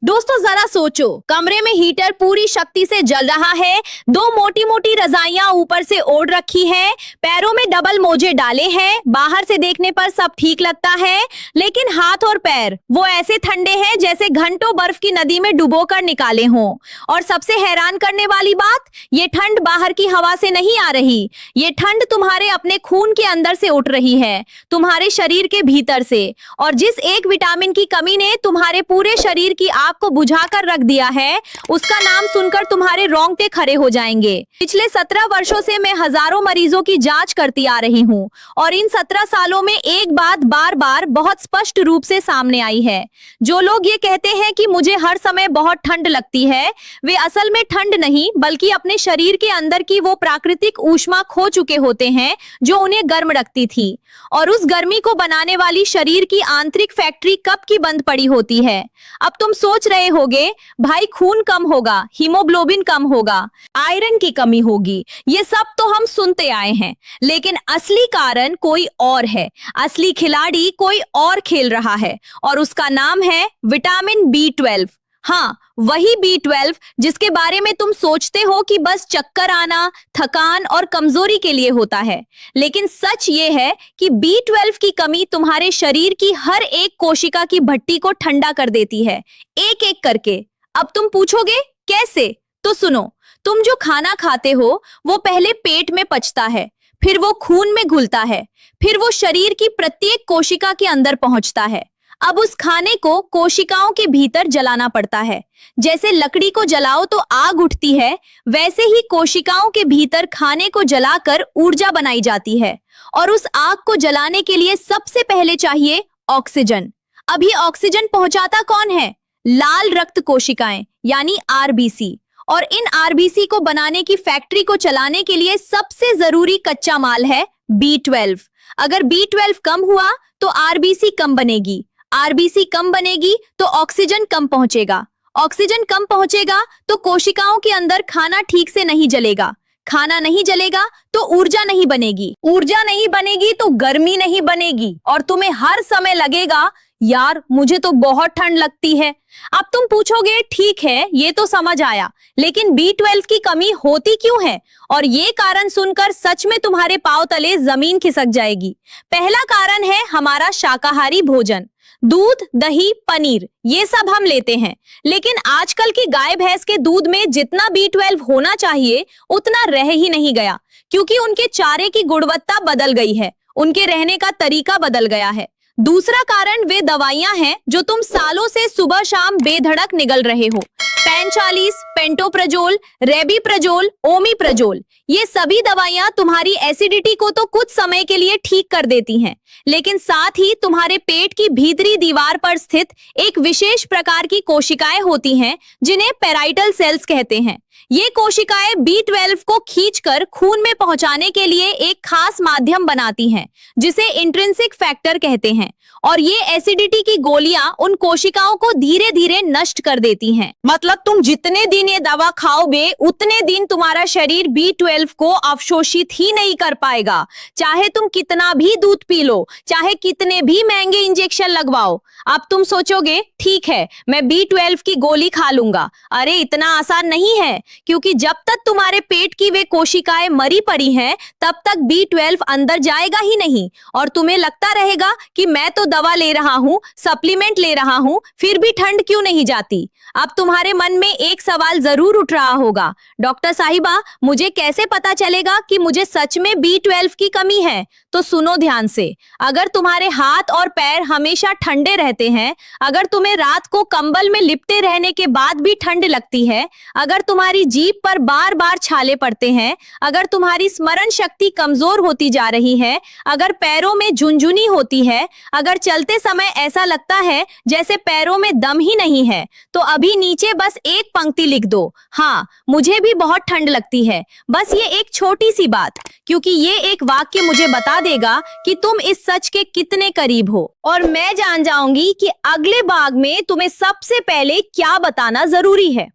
दोस्तों जरा सोचो, कमरे में हीटर पूरी शक्ति से जल रहा है, दो मोटी मोटी रजाइयां ऊपर से ओढ़ रखी है, पैरों में डबल मोजे डाले हैं। बाहर से देखने पर सब ठीक लगता है, लेकिन हाथ और पैर वो ऐसे ठंडे हैं जैसे घंटों बर्फ की नदी में डुबो कर निकाले हों। और सबसे हैरान करने वाली बात, ये ठंड बाहर की हवा से नहीं आ रही, ये ठंड तुम्हारे अपने खून के अंदर से उठ रही है, तुम्हारे शरीर के भीतर से। और जिस एक विटामिन की कमी ने तुम्हारे पूरे शरीर की आग को बुझाकर रख दिया है, उसका नाम सुनकर तुम्हारे रोंगटे खड़े हो जाएंगे। पिछले 17 वर्षों से मैं हजारों मरीजों की जांच करती आ रही हूँ और इन 17 सालों में एक बात बार बार बहुत स्पष्ट रूप से सामने आई है। जो लोग ये कहते हैं कि मुझे हर समय बहुत ठंड लगती है, वे असल में ठंड नहीं बल्कि अपने शरीर के अंदर की वो प्राकृतिक ऊष्मा खो चुके होते हैं जो उन्हें गर्म रखती थी। और उस गर्मी को बनाने वाली शरीर की आंतरिक फैक्ट्री कब की बंद पड़ी होती है। अब तुम सोच रहे होगे, भाई खून कम होगा, हीमोग्लोबिन कम होगा, आयरन की कमी होगी, ये सब तो हम सुनते आए हैं, लेकिन असली कारण कोई और है। असली खिलाड़ी कोई और खेल रहा है और उसका नाम है विटामिन B12। हाँ, वही B12 जिसके बारे में तुम सोचते हो कि बस चक्कर आना, थकान और कमजोरी के लिए होता है, लेकिन सच ये है कि B12 की कमी तुम्हारे शरीर की हर एक कोशिका की भट्टी को ठंडा कर देती है, एक एक करके। अब तुम पूछोगे कैसे? तो सुनो, तुम जो खाना खाते हो वो पहले पेट में पचता है, फिर वो खून में घुलता है, फिर वो शरीर की प्रत्येक कोशिका के अंदर पहुंचता है। अब उस खाने को कोशिकाओं के भीतर जलाना पड़ता है। जैसे लकड़ी को जलाओ तो आग उठती है, वैसे ही कोशिकाओं के भीतर खाने को जलाकर ऊर्जा बनाई जाती है। और उस आग को जलाने के लिए सबसे पहले चाहिए ऑक्सीजन। अब ये ऑक्सीजन पहुंचाता कौन है? लाल रक्त कोशिकाएं यानी RBC। और इन RBC को बनाने की फैक्ट्री को चलाने के लिए सबसे जरूरी कच्चा माल है B12। अगर B12 कम हुआ तो RBC कम बनेगी, RBC कम बनेगी तो ऑक्सीजन कम पहुंचेगा, ऑक्सीजन कम पहुंचेगा तो कोशिकाओं के अंदर खाना ठीक से नहीं जलेगा, खाना नहीं जलेगा तो ऊर्जा नहीं बनेगी, ऊर्जा नहीं बनेगी तो गर्मी नहीं बनेगी और तुम्हें हर समय लगेगा यार मुझे तो बहुत ठंड लगती है। अब तुम पूछोगे ठीक है, ये तो समझ आया, लेकिन B12 की कमी होती क्यों है? और ये कारण सुनकर सच में तुम्हारे पांव तले जमीन खिसक जाएगी। पहला कारण है हमारा शाकाहारी भोजन। दूध, दही, पनीर ये सब हम लेते हैं, लेकिन आजकल की गाय भैंस के दूध में जितना B12 होना चाहिए उतना रह ही नहीं गया, क्योंकि उनके चारे की गुणवत्ता बदल गई है, उनके रहने का तरीका बदल गया है। दूसरा कारण वे दवाइयां हैं जो तुम सालों से सुबह शाम बेधड़क निगल रहे हो। पेनचालीस, पेंटोप्रजोल, रेबिप्रजोल, ओमिप्रजोल, ये सभी दवाइयां तुम्हारी एसिडिटी को तो कुछ समय के लिए ठीक कर देती हैं, लेकिन साथ ही तुम्हारे पेट की भीतरी दीवार पर स्थित एक विशेष प्रकार की कोशिकाएं होती हैं जिन्हें पेराइटल सेल्स कहते हैं। ये कोशिकाएं B12 को खींचकर खून में पहुंचाने के लिए एक खास माध्यम बनाती हैं, जिसे इंट्रिंसिक फैक्टर कहते हैं। और ये एसिडिटी की गोलियां उन कोशिकाओं को धीरे धीरे नष्ट कर देती हैं। मतलब तुम जितने दिन ये दवा खाओगे उतने दिन तुम्हारा शरीर B12 को अवशोषित ही नहीं कर पाएगा, चाहे तुम कितना भी दूध पी लो, चाहे कितने भी महंगे इंजेक्शन लगवाओ। अब तुम सोचोगे ठीक है, मैं B12 की गोली खा लूंगा। अरे इतना आसान नहीं है, क्योंकि जब तक तुम्हारे पेट की वे कोशिकाएं मरी पड़ी हैं, तब तक B12 अंदर जाएगा ही नहीं और तुम्हें लगता रहेगा कि मैं तो दवा ले रहा हूँ, सप्लीमेंट ले रहा हूँ, फिर भी ठंड क्यों नहीं जाती। अब तुम्हारे मन में एक सवाल जरूर उठ रहा होगा, डॉक्टर साहिबा मुझे कैसे पता चलेगा कि मुझे सच में B12 की कमी है? तो सुनो ध्यान से, अगर तुम्हारे हाथ और पैर हमेशा ठंडे रहते हैं, अगर तुम्हें रात को कंबल में लिपटे रहने के बाद भी ठंड लगती है, अगर तुम्हारी जीभ पर बार बार छाले पड़ते हैं, अगर तुम्हारी स्मरण शक्ति कमजोर होती जा रही है, अगर पैरों में झुनझुनी होती है, अगर चलते समय ऐसा लगता है जैसे पैरों में दम ही नहीं है, तो अभी नीचे बस एक पंक्ति लिख दो, हाँ मुझे भी बहुत ठंड लगती है। बस ये एक छोटी सी बात, क्योंकि ये एक वाक्य मुझे बता देगा कि तुम इस सच के कितने करीब हो, और मैं जान जाऊंगी कि अगले भाग में तुम्हें सबसे पहले क्या बताना जरूरी है।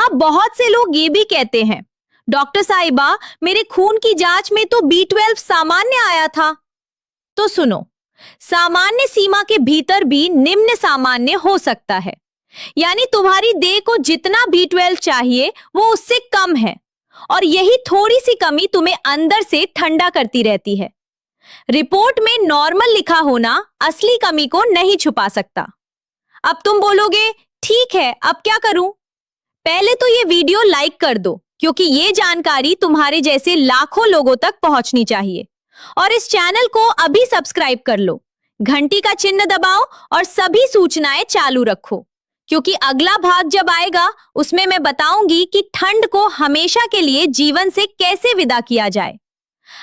अब बहुत से लोग ये भी कहते हैं, डॉक्टर साहिबा मेरे खून की जांच में तो B12 सामान्य आया था। तो सुनो, सामान्य सीमा के भीतर भी निम्न सामान्य हो सकता है। यानी तुम्हारी देह को जितना B12 चाहिए वो उससे कम है, और यही थोड़ी सी कमी तुम्हें अंदर से ठंडा करती रहती है। रिपोर्ट में नॉर्मल लिखा होना असली कमी को नहीं छुपा सकता। अब तुम बोलोगे, ठीक है, अब क्या करूं? पहले तो ये वीडियो लाइक कर दो, क्योंकि ये जानकारी तुम्हारे जैसे लाखों लोगों तक पहुंचनी चाहिए। और इस चैनल को अभी सब्सक्राइब कर लो, घंटी का चिन्ह दबाओ और सभी सूचनाएं चालू रखो, क्योंकि अगला भाग जब आएगा उसमें मैं बताऊंगी कि ठंड को हमेशा के लिए जीवन से कैसे विदा किया जाए।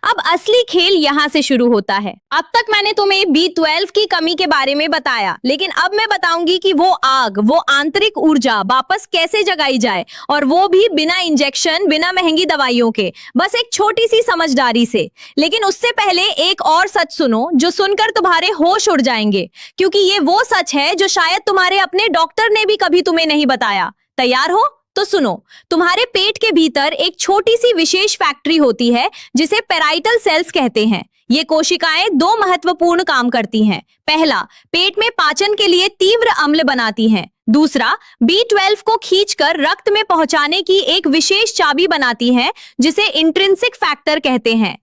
अब असली खेल यहाँ से शुरू होता है। अब तक मैंने तुम्हें B12 की कमी के बारे में बताया, लेकिन अब मैं बताऊंगी कि वो आग, वो आंतरिक ऊर्जा वापस कैसे जगाई जाए, और वो भी बिना इंजेक्शन, बिना महंगी दवाइयों के, बस एक छोटी सी समझदारी से। लेकिन उससे पहले एक और सच सुनो, जो सुनकर तुम्हारे होश उड़ जाएंगे, क्योंकि ये वो सच है जो शायद तुम्हारे अपने डॉक्टर ने भी कभी तुम्हें नहीं बताया। तैयार हो? तो सुनो, तुम्हारे पेट के भीतर एक छोटी सी विशेष फैक्ट्री होती है जिसे पेराइटल सेल्स कहते हैं। ये कोशिकाएं दो महत्वपूर्ण काम करती हैं। पहला, पेट में पाचन के लिए तीव्र अम्ल बनाती हैं। दूसरा, B12 को खींचकर रक्त में पहुंचाने की एक विशेष चाबी बनाती हैं, जिसे इंट्रिंसिक फैक्टर कहते हैं।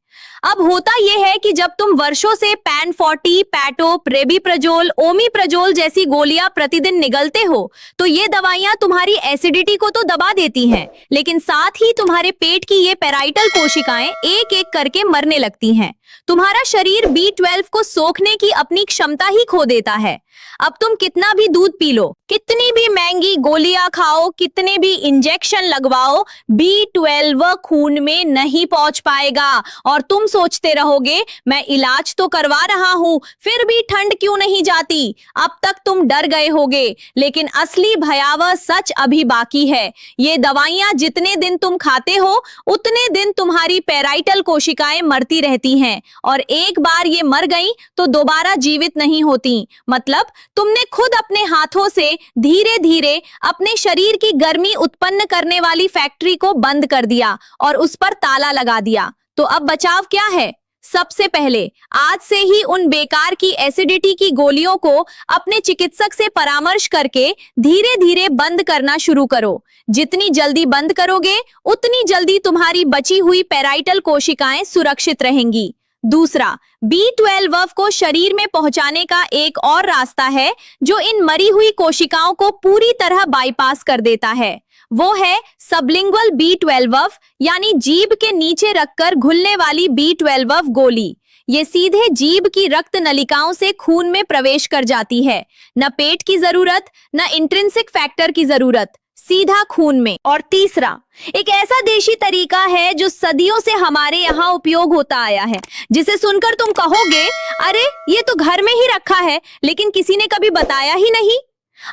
अब होता यह है कि जब तुम वर्षों से पैन-40, पैटोप, रेबिप्रजोल, ओमिप्रजोल जैसी गोलियां प्रतिदिन निगलते हो, तो ये दवाइयां तुम्हारी एसिडिटी को तो दबा देती हैं, लेकिन साथ ही तुम्हारे पेट की ये पेराइटल कोशिकाएं एक एक करके मरने लगती हैं। तुम्हारा शरीर B12 को सोखने की अपनी क्षमता ही खो देता है। अब तुम कितना भी दूध पी लो, कितनी भी महंगी गोलियां खाओ, कितने भी इंजेक्शन लगवाओ, B12 खून में नहीं पहुंच पाएगा। और तुम सोचते रहोगे, मैं इलाज तो करवा रहा हूं, फिर भी ठंड क्यों नहीं जाती? अब तक तुम डर गए होगे, लेकिन असली भयावह सच अभी बाकी है। ये दवाइयां जितने दिन तुम खाते हो, उतने दिन तुम्हारी पेराइटल कोशिकाएं मरती रहती हैं, और एक बार ये मर गई तो दोबारा जीवित नहीं होती। मतलब तुमने खुद अपने हाथों से धीरे धीरे अपने शरीर की गर्मी उत्पन्न करने वाली फैक्ट्री को बंद कर दिया और उस पर ताला लगा दिया। तो अब बचाव क्या है? सबसे पहले आज से ही उन बेकार की एसिडिटी की गोलियों को अपने चिकित्सक से परामर्श करके धीरे धीरे बंद करना शुरू करो। जितनी जल्दी बंद करोगे, उतनी जल्दी तुम्हारी बची हुई पेराइटल कोशिकाएं सुरक्षित रहेंगी। दूसरा, B12 को शरीर में पहुंचाने का एक और रास्ता है जो इन मरी हुई कोशिकाओं को पूरी तरह बाईपास कर देता है। वो है सबलिंगुअल B12, यानी जीभ के नीचे रखकर घुलने वाली B12 गोली। ये सीधे जीभ की रक्त नलिकाओं से खून में प्रवेश कर जाती है। न पेट की जरूरत, न इंट्रिंसिक फैक्टर की जरूरत, सीधा खून में। और तीसरा, एक ऐसा देशी तरीका है जो सदियों से हमारे यहाँ उपयोग होता आया है, जिसे सुनकर तुम कहोगे, अरे ये तो घर में ही रखा है, लेकिन किसी ने कभी बताया ही नहीं।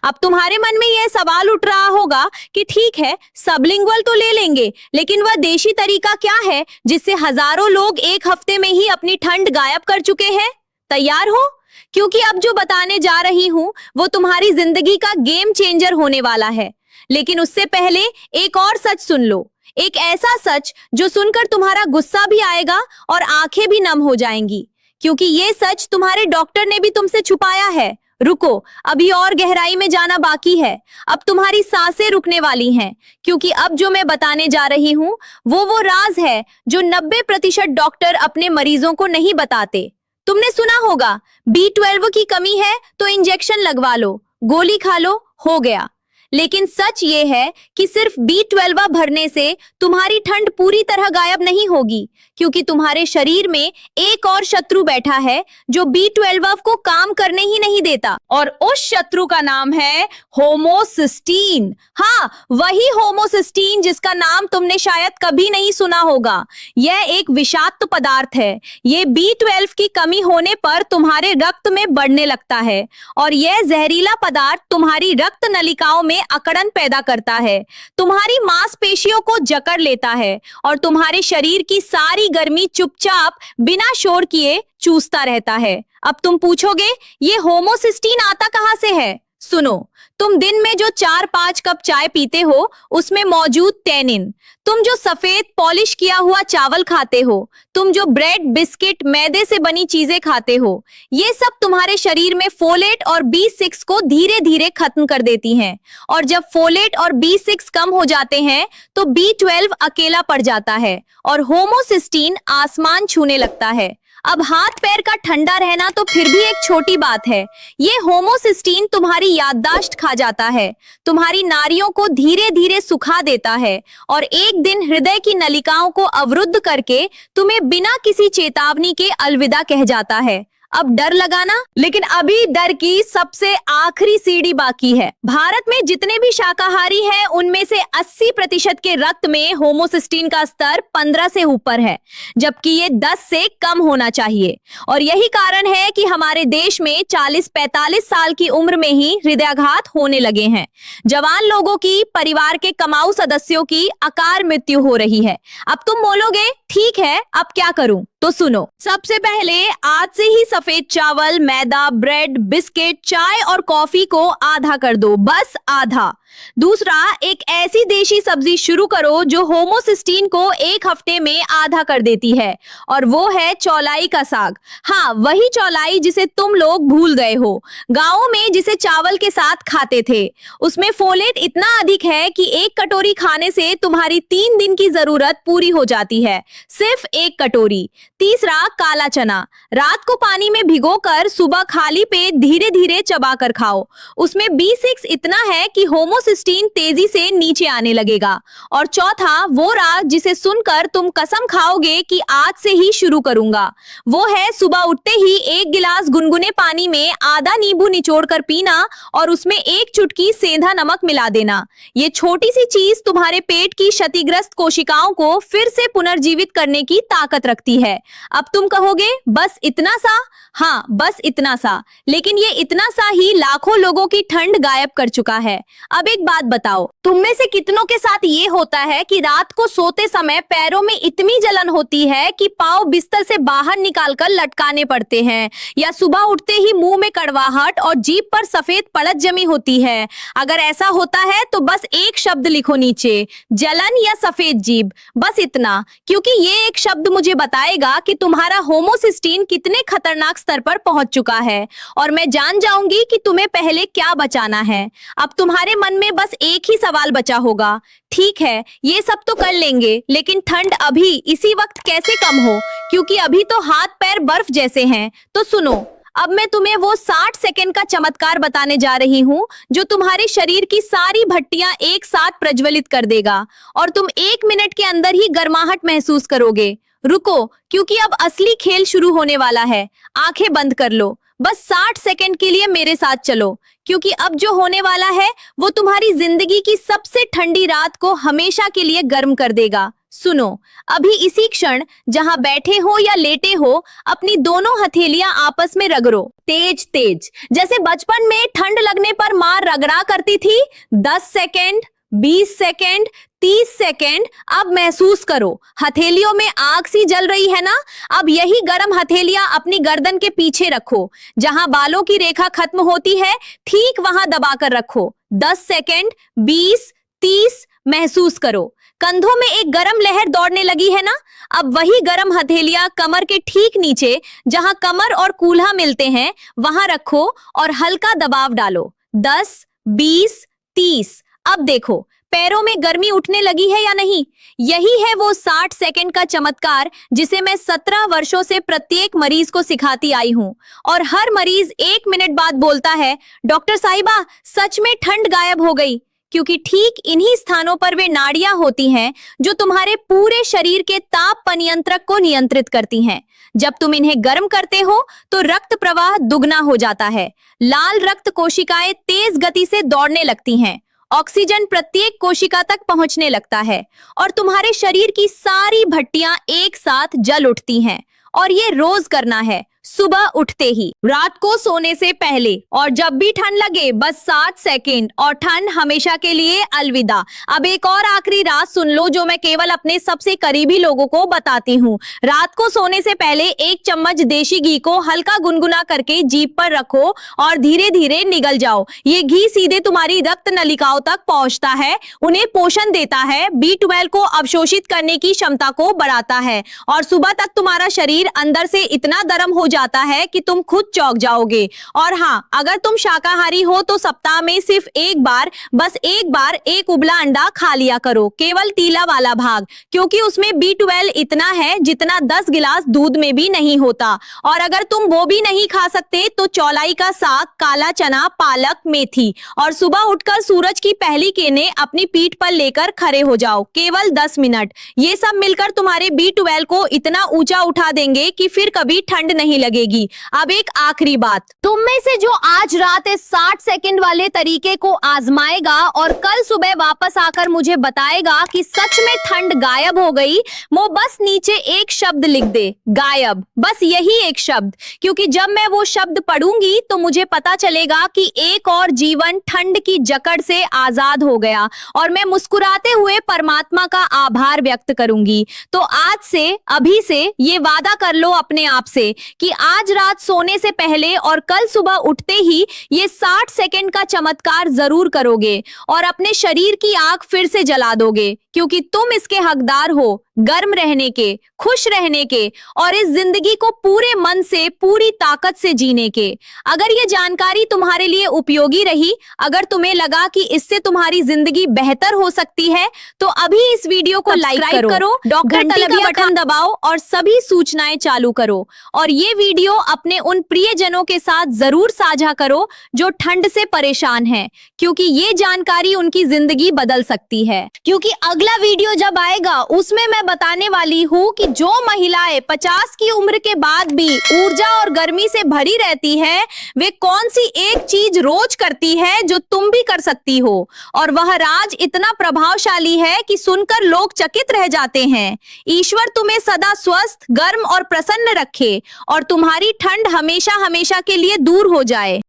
अब तुम्हारे मन में यह सवाल उठ रहा होगा कि ठीक है, सबलिंगुअल तो ले लेंगे, लेकिन वह देशी तरीका क्या है जिससे हजारों लोग एक हफ्ते में ही अपनी ठंड गायब कर चुके हैं? तैयार हो? क्योंकि अब जो बताने जा रही हूं वो तुम्हारी जिंदगी का गेम चेंजर होने वाला है। लेकिन उससे पहले एक और सच सुन लो, एक ऐसा सच जो सुनकर तुम्हारा गुस्सा भी आएगा और आंखें भी नम हो जाएंगी, क्योंकि ये सच तुम्हारे डॉक्टर ने भी तुमसे छुपाया है। रुको, अभी और गहराई में जाना बाकी है। अब तुम्हारी सांसें रुकने वाली हैं, क्योंकि अब जो मैं बताने जा रही हूँ वो राज है जो 90% डॉक्टर अपने मरीजों को नहीं बताते। तुमने सुना होगा, B12 की कमी है तो इंजेक्शन लगवा लो, गोली खा लो, हो गया। लेकिन सच ये है कि सिर्फ B12 भरने से तुम्हारी ठंड पूरी तरह गायब नहीं होगी, क्योंकि तुम्हारे शरीर में एक और शत्रु बैठा है जो B12 को काम करने ही नहीं देता, और उस शत्रु का नाम है होमोसिस्टीन। हाँ, वही होमोसिस्टीन जिसका नाम तुमने शायद कभी नहीं सुना होगा। यह एक विषाक्त पदार्थ है। ये B12 की कमी होने पर तुम्हारे रक्त में बढ़ने लगता है, और यह जहरीला पदार्थ तुम्हारी रक्त नलिकाओं में अकड़न पैदा करता है, तुम्हारी मांसपेशियों को जकड़ लेता है, और तुम्हारे शरीर की सारी गर्मी चुपचाप बिना शोर किए चूसता रहता है। अब तुम पूछोगे, ये होमोसिस्टीन आता कहां से है? सुनो, तुम दिन में जो 4-5 कप चाय पीते हो उसमें मौजूद टैनिन, तुम जो सफेद पॉलिश किया हुआ चावल खाते हो, तुम जो ब्रेड, बिस्किट, मैदे से बनी चीजें खाते हो, ये सब तुम्हारे शरीर में फोलेट और B6 को धीरे धीरे खत्म कर देती हैं। और जब फोलेट और B6 कम हो जाते हैं तो B12 अकेला पड़ जाता है और होमोसिस्टीन आसमान छूने लगता है। अब हाथ पैर का ठंडा रहना तो फिर भी एक छोटी बात है, ये होमोसिस्टीन तुम्हारी याददाश्त खा जाता है, तुम्हारी नाड़ियों को धीरे धीरे सुखा देता है और एक दिन हृदय की नलिकाओं को अवरुद्ध करके तुम्हें बिना किसी चेतावनी के अलविदा कह जाता है। अब डर लगाना, लेकिन अभी डर की सबसे आखिरी सीढ़ी बाकी है। भारत में जितने भी शाकाहारी हैं उनमें से 80% के रक्त में होमोसिस्टीन का स्तर 15 से ऊपर है, जबकि ये 10 से कम होना चाहिए। और यही कारण है कि हमारे देश में 40-45 साल की उम्र में ही हृदयाघात होने लगे हैं। जवान लोगों की, परिवार के कमाऊ सदस्यों की अकाल मृत्यु हो रही है। अब तुम बोलोगे ठीक है, अब क्या करूं? तो सुनो, सबसे पहले आज से ही सफेद चावल, मैदा, ब्रेड, बिस्किट, चाय और कॉफी को आधा कर दो, बस आधा। दूसरा, एक ऐसी देशी सब्जी शुरू करो जो होमोसिस्टीन को एक हफ्ते में आधा कर देती है, और वो है चौलाई का साग। हाँ, वही चौलाई जिसे तुम लोग भूल गए हो, गाँव में जिसे चावल के साथ खाते थे। उसमें फोलेट इतना अधिक है कि एक कटोरी खाने से तुम्हारी 3 दिन की जरूरत पूरी हो जाती है, सिर्फ एक कटोरी। तीसरा, काला चना रात को पानी में भिगोकर सुबह खाली पेट धीरे धीरे चबाकर खाओ। उसमें B6 इतना है कि होमोसिस्टीन तेजी से नीचे आने लगेगा। और चौथा, वो रात जिसे सुनकर तुम कसम खाओगे कि आज से ही शुरू करूंगा, वो है सुबह उठते ही 1 गिलास गुनगुने पानी में आधा नींबू निचोड़कर पीना और उसमें 1 चुटकी सेंधा नमक मिला देना। ये छोटी सी चीज तुम्हारे पेट की क्षतिग्रस्त कोशिकाओं को फिर से पुनर्जीवित करने की ताकत रखती है। अब तुम कहोगे बस इतना सा? हाँ, बस इतना सा, लेकिन ये इतना सा ही लाखों लोगों की ठंड गायब कर चुका है। अब एक बात बताओ, तुम में से कितनों के साथ ये होता है कि रात को सोते समय पैरों में इतनी जलन होती है कि पाँव बिस्तर से बाहर निकालकर लटकाने पड़ते हैं, या सुबह उठते ही मुंह में कड़वाहट और जीभ पर सफेद पड़त जमी होती है? अगर ऐसा होता है तो बस एक शब्द लिखो नीचे, जलन या सफेद जीभ, बस इतना, क्योंकि ये एक शब्द मुझे बताएगा कि तुम्हारा होमोसिस्टीन कितने खतरनाक स्तर पर पहुंच चुका है, और मैं जान जाऊंगी कि तुम्हें पहले क्या बचाना है। अब तुम्हारे मन में बस एक ही सवाल बचा होगा, ठीक है ये सब तो कर लेंगे, लेकिन ठंड अभी इसी वक्त कैसे कम हो, क्योंकि अभी तो हाथ पैर बर्फ जैसे हैं। तो सुनो, अब मैं तुम्हें वो 60 सेकंड का चमत्कार बताने जा रही हूँ जो तुम्हारे शरीर की सारी भट्टियां एक साथ प्रज्वलित कर देगा और तुम 1 मिनट के अंदर ही गर्माहट महसूस करोगे। रुको, क्योंकि अब असली खेल शुरू होने वाला है। आंखें बंद कर लो, बस 60 सेकंड के लिए मेरे साथ चलो, क्योंकि अब जो होने वाला है वो तुम्हारी जिंदगी की सबसे ठंडी रात को हमेशा के लिए गर्म कर देगा। सुनो, अभी इसी क्षण जहां बैठे हो या लेटे हो, अपनी दोनों हथेलियां आपस में रगड़ो, तेज तेज, जैसे बचपन में ठंड लगने पर मां रगड़ा करती थी। 10 सेकंड, 20 सेकंड, 30 सेकंड। अब महसूस करो, हथेलियों में आग सी जल रही है ना? अब यही गर्म हथेलियां अपनी गर्दन के पीछे रखो, जहां बालों की रेखा खत्म होती है, ठीक वहां दबाकर रखो। 10 सेकंड, 20, 30, महसूस करो, कंधों में एक गरम लहर दौड़ने लगी है ना? अब वही गरम हथेलियां कमर के ठीक नीचे, जहां कमर और कूल्हा मिलते हैं, वहां रखो और हल्का दबाव डालो। 10, 20, 30। अब देखो, पैरों में गर्मी उठने लगी है या नहीं? यही है वो 60 सेकंड का चमत्कार जिसे मैं 17 वर्षों से प्रत्येक मरीज को सिखाती आई हूँ, और हर मरीज 1 मिनट बाद बोलता है, डॉक्टर साहिबा सच में ठंड गायब हो गई। क्योंकि ठीक इन्हीं स्थानों पर वे नाड़ियां होती हैं जो तुम्हारे पूरे शरीर के ताप नियंत्रक को नियंत्रित करती हैं। जब तुम इन्हें गर्म करते हो तो रक्त प्रवाह दुगना हो जाता है, लाल रक्त कोशिकाएं तेज गति से दौड़ने लगती हैं, ऑक्सीजन प्रत्येक कोशिका तक पहुंचने लगता है और तुम्हारे शरीर की सारी भट्टियां एक साथ जल उठती हैं। और ये रोज करना है, सुबह उठते ही, रात को सोने से पहले और जब भी ठंड लगे बस 60 सेकंड और ठंड हमेशा के लिए अलविदा। अब एक और आखिरी राज सुन लो जो मैं केवल अपने सबसे करीबी लोगों को बताती हूँ। रात को सोने से पहले 1 चम्मच देशी घी को हल्का गुनगुना करके जीभ पर रखो और धीरे धीरे निगल जाओ। ये घी सीधे तुम्हारी रक्त नलिकाओं तक पहुंचता है, उन्हें पोषण देता है, B12 को अवशोषित करने की क्षमता को बढ़ाता है और सुबह तक तुम्हारा शरीर अंदर से इतना गर्म हो जाता है कि तुम खुद चौंक जाओगे। और हाँ, अगर तुम शाकाहारी हो तो सप्ताह में सिर्फ एक बार, बस एक बार एक उबला अंडा खा लिया करो, केवल तीला वाला भाग, क्योंकि उसमें B12 इतना है जितना 10 गिलास दूध में भी नहीं होता। और अगर तुम वो भी नहीं खा सकते तो चौलाई का साग, काला चना, पालक, मेथी और सुबह उठकर सूरज की पहली किरणें अपनी पीठ पर लेकर खड़े हो जाओ, केवल 10 मिनट। ये सब मिलकर तुम्हारे B12 को इतना ऊंचा उठा देंगे कि फिर कभी ठंड नहीं लगेगी। अब एक आखिरी बात, तुम में से जो आज रात इस 60 सेकंड वाले तरीके को आजमाएगा और कल सुबह वापस आकर मुझे बताएगा कि सच में ठंड गायब हो गई, वो बस नीचे एक शब्द लिख दे, गायब। बस यही एक शब्द, क्योंकि जब मैं वो शब्द पढ़ूंगी तो मुझे पता चलेगा कि एक और जीवन ठंड की जकड़ से आजाद हो गया और मैं मुस्कुराते हुए परमात्मा का आभार व्यक्त करूंगी। तो आज से, अभी से ये वादा कर लो अपने आप से कि आज रात सोने से पहले और कल सुबह उठते ही ये 60 सेकंड का चमत्कार जरूर करोगे और अपने शरीर की आग फिर से जला दोगे, क्योंकि तुम इसके हकदार हो, गर्म रहने के, खुश रहने के और इस जिंदगी को पूरे मन से, पूरी ताकत से जीने के। अगर ये जानकारी तुम्हारे लिए उपयोगी रही, अगर तुम्हें लगा कि इससे तुम्हारी जिंदगी बेहतर हो सकती है, तो अभी इस वीडियो को लाइक करो, घंटी का बटन दबाओ और सभी सूचनाएं चालू करो। और ये वीडियो अपने उन प्रियजनों के साथ जरूर साझा करो जो ठंड से परेशान हैं, क्योंकि ये जानकारी उनकी जिंदगी बदल सकती है। क्योंकि अगला वीडियो जब आएगा उसमें मैं बताने वाली हूँ कि जो महिलाएं 50 की उम्र के बाद भी ऊर्जा और गर्मी से भरी रहती है, वे कौन सी एक चीज रोज करती है जो तुम भी कर सकती हो, और वह राज इतना प्रभावशाली है कि सुनकर लोग चकित रह जाते हैं। ईश्वर तुम्हें सदा स्वस्थ, गर्म और प्रसन्न रखे और तुम्हारी ठंड हमेशा हमेशा के लिए दूर हो जाए।